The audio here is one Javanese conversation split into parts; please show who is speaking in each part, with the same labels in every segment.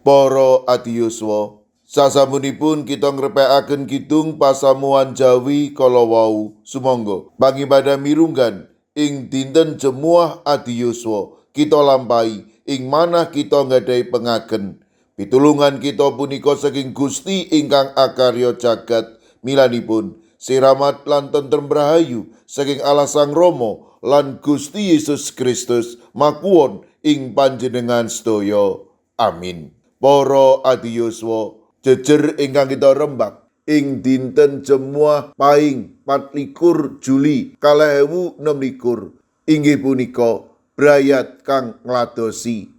Speaker 1: Para adiyuswa, sasamunipun kita ngrepekaken kidung pasamuan Jawi kala wau sumangga pangibadah mirunggan ing dinten Jemuah adiyuswa kita lampahi ing manah kita nggadahi pengaken. Pitulungan kita punika saking Gusti ingkang akarya jagat milanipun siramat lan tentrem rahayu saking Allah Sang Rama lan Gusti Yesus Kristus makuwon ing panjenengan sedaya. Amin. Para adiyuswa, jejer ingkang kita rembak ing dinten Jemuah Pahing 24 Juli 2026 inggih punika brayat kang ngladosi.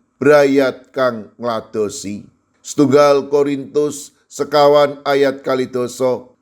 Speaker 1: Setunggal Korintus sekawan ayat 2,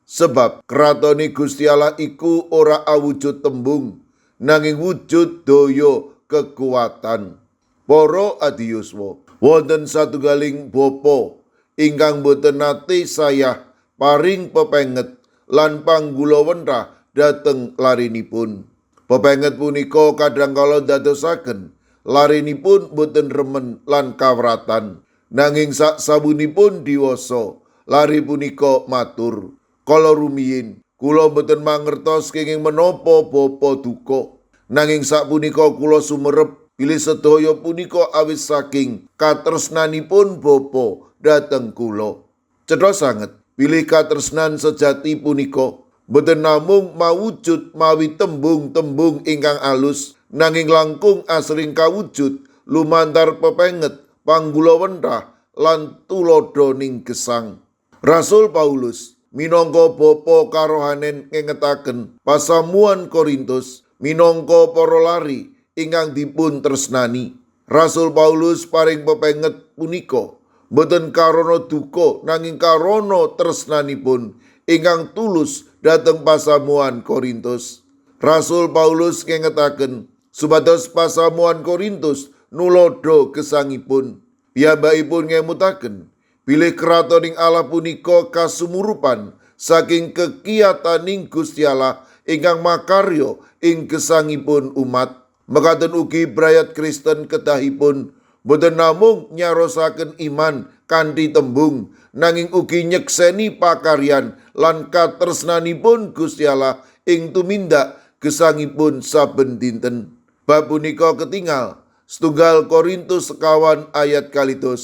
Speaker 1: sebab kratone Gusti Allah iku ora awujud tembung nanging wujud daya kekuatan. Para adiyuswa, wonten satunggaling bapa ingkang boten nate sayah paring pepenget lan panggulawentrah dhateng larinipun. Pepenget punika kadangkala dadosaken larinipun boten remen lan kawratan, nanging saksabunipun diwasa lari punika matur, "Kala rumiyin kula boten mangertos kenging menapa bapa duka, nanging sapunika kula sumerep bilih sedaya punika awit saking katresnanipun bapa dhateng kula." Cetha sanget bilih katresnan sejati punika boten namung mawujud mawi tembung-tembung ingkang alus, nanging langkung asring kawujud lumantar pepenget, panggulawentrah lan tuladhaning gesang. Rasul Paulus minangka bapa karohanen ngengetaken pasamuan Korintus minangka para lari ingkang dipun tresnani. Rasul Paulus paring pepenget punika boten karana duka nanging karana tresnanipun ingkang tulus dhateng pasamuan Korintus. Rasul Paulus ngengetaken supados pasamuan Korintus nulodo gesangipun. Piyambakipun ngemutaken bilih kratoning Allah punika kasumurupan saking kekiyataning Gusti Allah ingkang makarya ing gesangipun umat. Mekaten ugi brayat Kristen kedahipun boten namung nyarosaken iman kanthi tembung, nanging ugi nyekseni pakaryan lan katresnanipun Gusti Allah ing tumindak gesangipun saben dinten. Bab punika ketingal setunggal Korintus sekawan ayat 2,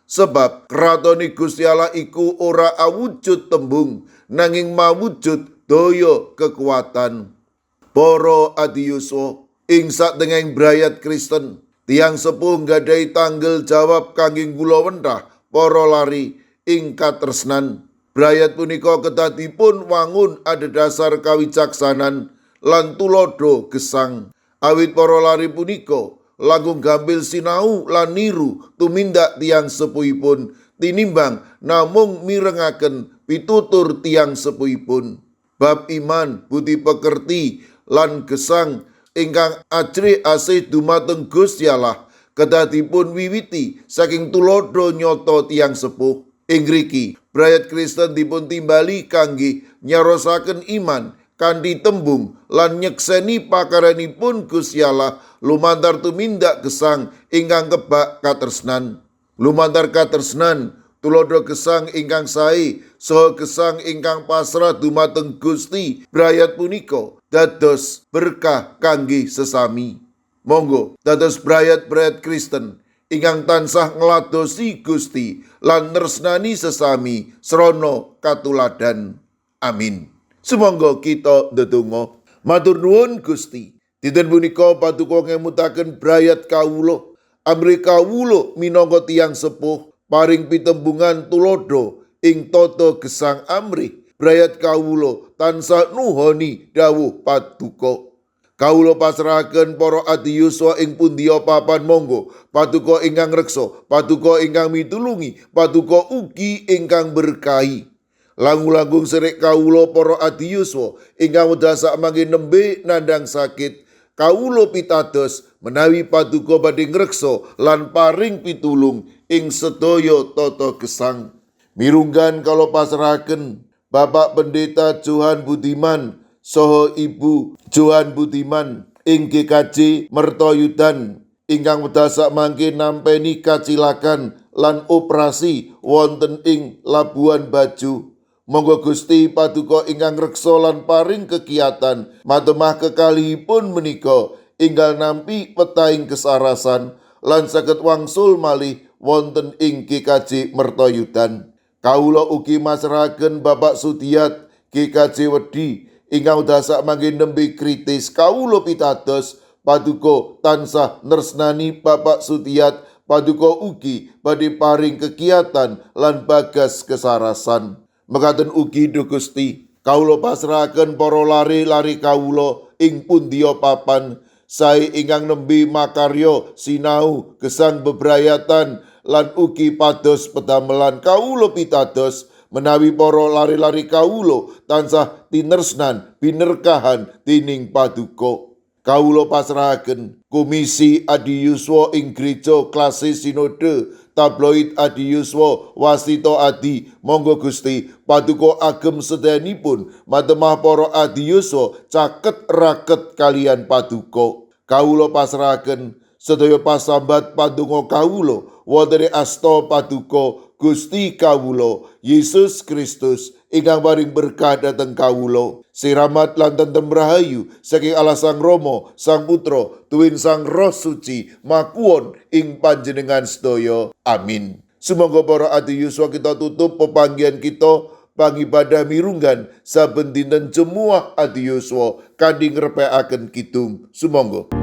Speaker 1: sebab kratone Gusti Allah iku ora awujud tembung nanging mawujud daya kekuatan. Para adiyuswa, ing satengahing brayat Kristen, tiyang sepuh nggadahi tanggel jawab kangge nggulawentrah para lari ing katresnan. Brayat punika kedah dipun wangun adhedhasar kawicaksanan lan tuladha gesang. Awit para lari punika langkung gampil sinau lan niru tumindak tiyang sepuhipun tinimbang namung mirengaken pitutur tiyang sepuhipun. Bab iman, budi pekerti lan gesang ingkang ajrih asih dumateng Gusti Allah kedah dipun wiwiti saking tuladha nyata tiyang sepuh. Ing mriki brayat Kristen dipun timbali kangge nyarosaken iman kanthi tembung lan nyekseni pakaryanipun Gusti Allah lumantar tumindak gesang ingkang kebak katresnan. Lumantar katresnan tuladha gesang ingkang sae saha gesang ingkang pasrah dumateng Gusti brayat punika dados berkah kangge sesami. Monggo dados brayat-brayat Kristen ingkang tansah ngladosi Gusti lan nresnani sesami srana katuladan. Amin. Sumangga kita ndedonga. Matur nuwun Gusti, dinten punika paduka ngemutaken brayat kawula, amrih kawula minangka tiyang sepuh paring pitembungan tuladha ing tata gesang amrih brayat kawula tansah nuhoni dawuh paduka. Kawula pasrahaken para adiyuswa ing pundiya papan, monggo paduka ingkang reksa, paduka ingkang mitulungi, paduka ugi ingkang berkahi. Langkung-langkung serik kawula para adiyuswa ingkang wedasa mangke nembe nandhang sakit, kawula pitados menawi paduka badhe ngreksa lan paring pitulung ing sedaya tata gesang. Mirunggan kala pasrahaken Bapak Pendeta Johan Budiman saha Ibu Johan Budiman ing GKJ Mertoyudan ingkang wedasa mangke nampeni kacilakan lan operasi wonten ing Labuan Bajo. Monggo Gusti paduka ingkang reksa lan paring kegiatan matemah kekalihipun menika inggal nampi wetahing kesarasan lan saged wangsul malih wonten ing GKJ Mertoyudan. Kawula ugi masrahaken Bapak Sudiat GKJ Wedi ingkang dasak mangke nembe kritis. Kawula pitados paduka tansah nresnani Bapak Sudiat, paduka ugi badhe paring kegiatan lan bagas kesarasan. Mekaten ugi Duh Gusti, kawula pasrahaken para lare-lare kawula ing pundiya papan, sae ingkang nembe makarya sinau gesang bebrayatan lan ugi pados pedamelan. Kawula pitados menawi para lare-lare kawula tansah tinresnan binerkahan dening paduka. Kawula pasrahaken Komisi Adiyuswa ing Gereja Klasis Sinode Tabloid Adiyuswa Wasita Adi. Monggo Gusti paduka agem sedayanipun matemah para adiyuswa caket raket kalian paduka. Kawula pasrahaken sedaya pasambat padonga kawula wonten asta paduka Gusti kawula Yesus Kristus ingkang paring berkah dhateng kawula. Siramat lan tentrem rahayu saking Allah Sang Rama, Sang Putra, tuwin Sang Roh Suci makuwon ing panjenengan sedaya. Amin. Sumangga para adiyuswa kita tutup pepanggihan kita pangibadah mirunggan saben dinten Jemuah Adiyuswa kanthi ngrepekaken kidung. Sumangga.